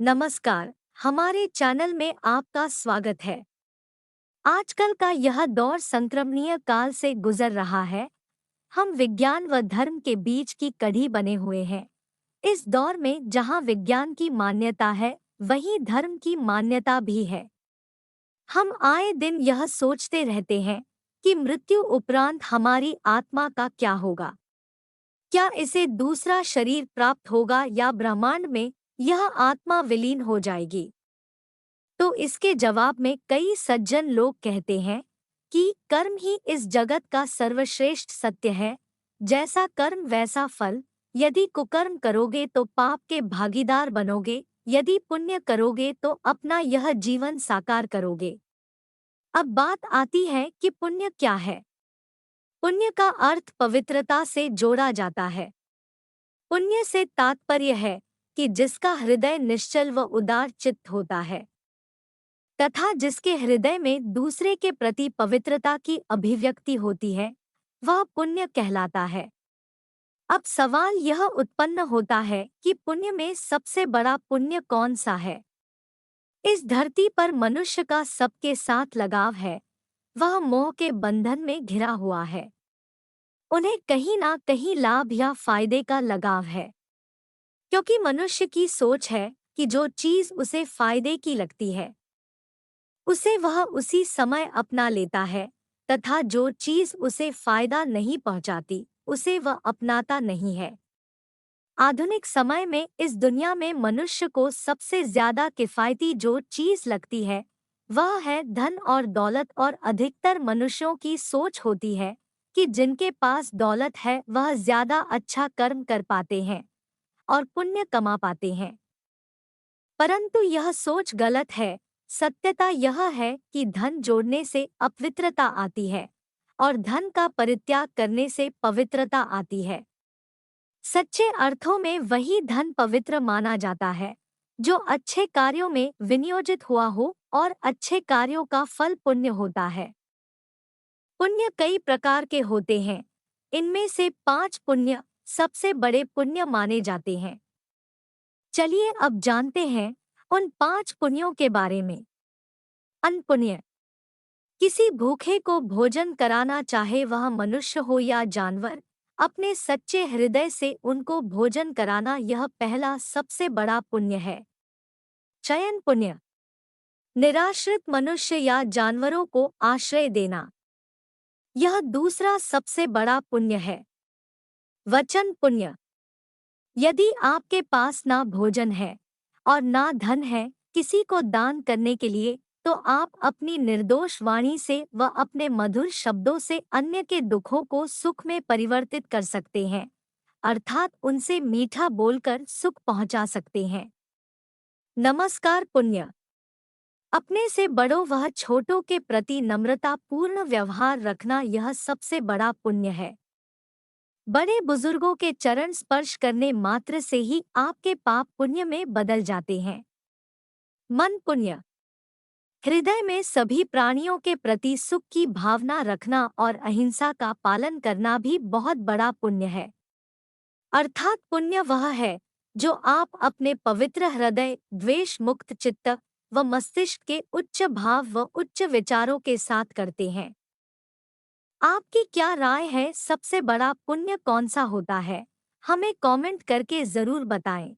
नमस्कार, हमारे चैनल में आपका स्वागत है। आजकल का यह दौर संक्रमणीय काल से गुजर रहा है। हम विज्ञान व धर्म के बीच की कड़ी बने हुए हैं। इस दौर में जहां विज्ञान की मान्यता है, वहीं धर्म की मान्यता भी है। हम आए दिन यह सोचते रहते हैं कि मृत्यु उपरांत हमारी आत्मा का क्या होगा। क्या इसे दूसरा शरीर प्राप्त होगा या ब्रह्मांड में यह आत्मा विलीन हो जाएगी? तो इसके जवाब में कई सज्जन लोग कहते हैं कि कर्म ही इस जगत का सर्वश्रेष्ठ सत्य है। जैसा कर्म वैसा फल। यदि कुकर्म करोगे तो पाप के भागीदार बनोगे, यदि पुण्य करोगे तो अपना यह जीवन साकार करोगे। अब बात आती है कि पुण्य क्या है। पुण्य का अर्थ पवित्रता से जोड़ा जाता है। पुण्य से तात्पर्य है कि जिसका हृदय निश्चल व उदार चित्त होता है तथा जिसके हृदय में दूसरे के प्रति पवित्रता की अभिव्यक्ति होती है, वह पुण्य कहलाता है। अब सवाल यह उत्पन्न होता है कि पुण्य में सबसे बड़ा पुण्य कौन सा है। इस धरती पर मनुष्य का सबके साथ लगाव है। वह मोह के बंधन में घिरा हुआ है। उन्हें कहीं ना कहीं लाभ या फायदे का लगाव है, क्योंकि मनुष्य की सोच है कि जो चीज उसे फायदे की लगती है उसे वह उसी समय अपना लेता है, तथा जो चीज उसे फायदा नहीं पहुंचाती उसे वह अपनाता नहीं है। आधुनिक समय में इस दुनिया में मनुष्य को सबसे ज्यादा किफायती जो चीज लगती है वह है धन और दौलत, और अधिकतर मनुष्यों की सोच होती है कि जिनके पास दौलत है वह ज्यादा अच्छा कर्म कर पाते हैं और पुण्य कमा पाते हैं। परंतु यह सोच गलत है। सत्यता यह है कि धन जोड़ने से अपवित्रता आती है और धन का परित्याग करने से पवित्रता आती है। सच्चे अर्थों में वही धन पवित्र माना जाता है जो अच्छे कार्यों में विनियोजित हुआ हो, और अच्छे कार्यों का फल पुण्य होता है। पुण्य कई प्रकार के होते हैं। इनमें से 5 पुण्य सबसे बड़े पुण्य माने जाते हैं। चलिए अब जानते हैं उन 5 पुण्यों के बारे में। अन्न पुण्य। किसी भूखे को भोजन कराना, चाहे वह मनुष्य हो या जानवर, अपने सच्चे हृदय से उनको भोजन कराना यह पहला सबसे बड़ा पुण्य है। शयन पुण्य। निराश्रित मनुष्य या जानवरों को आश्रय देना, यह दूसरा सबसे बड़ा पुण्य है। वचन पुण्य। यदि आपके पास ना भोजन है और ना धन है किसी को दान करने के लिए, तो आप अपनी निर्दोष वाणी से व अपने मधुर शब्दों से अन्य के दुखों को सुख में परिवर्तित कर सकते हैं, अर्थात उनसे मीठा बोलकर सुख पहुंचा सकते हैं। नमस्कार पुण्य। अपने से बड़ों व छोटों के प्रति नम्रता पूर्ण व्यवहार रखना यह सबसे बड़ा पुण्य है। बड़े बुजुर्गों के चरण स्पर्श करने मात्र से ही आपके पाप पुण्य में बदल जाते हैं। मन पुण्य। हृदय में सभी प्राणियों के प्रति सुख की भावना रखना और अहिंसा का पालन करना भी बहुत बड़ा पुण्य है। अर्थात पुण्य वह है जो आप अपने पवित्र हृदय, द्वेष मुक्त चित्त व मस्तिष्क के उच्च भाव व उच्च विचारों के साथ करते हैं। आपकी क्या राय है, सबसे बड़ा पुण्य कौन सा होता है? हमें कमेंट करके जरूर बताएं।